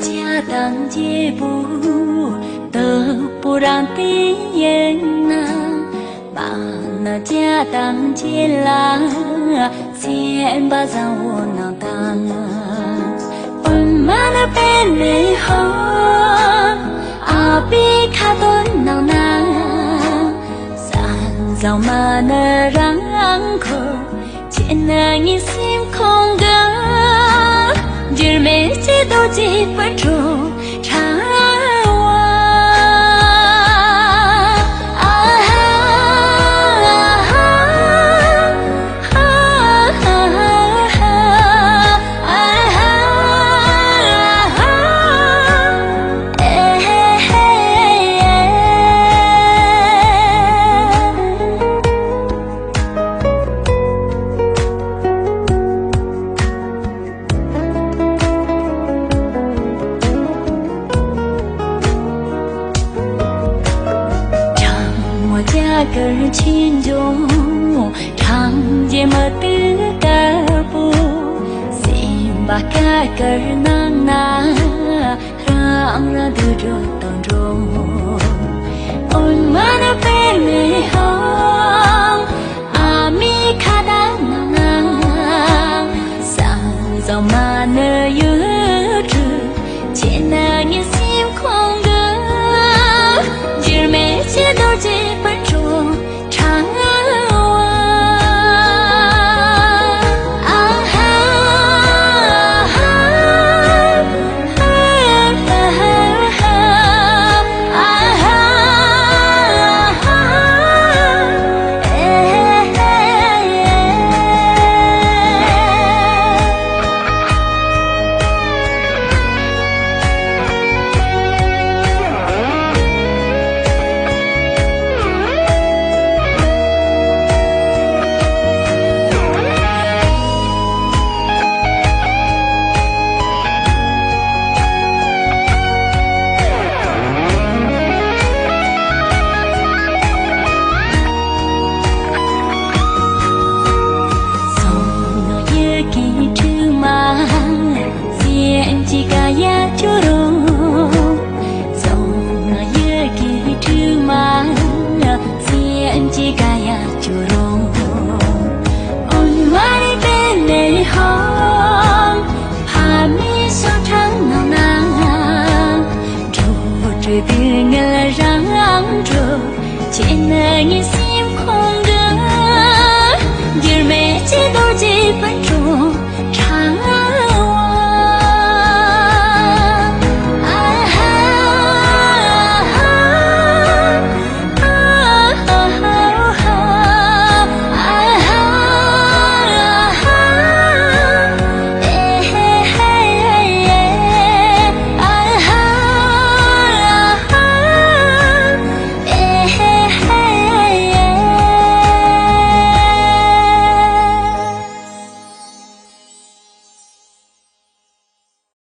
家当街步，都不让敌人呐。把那家当街啦，先把咱我能当啊。我妈那边里后，阿比卡多能拿，三早妈那让口，前那一心空个。只没几多几分钟，唱完啊哈啊哈啊哈啊哈，哎嘿嘿。个人群众常见么的个不，心把个人难让的这当中。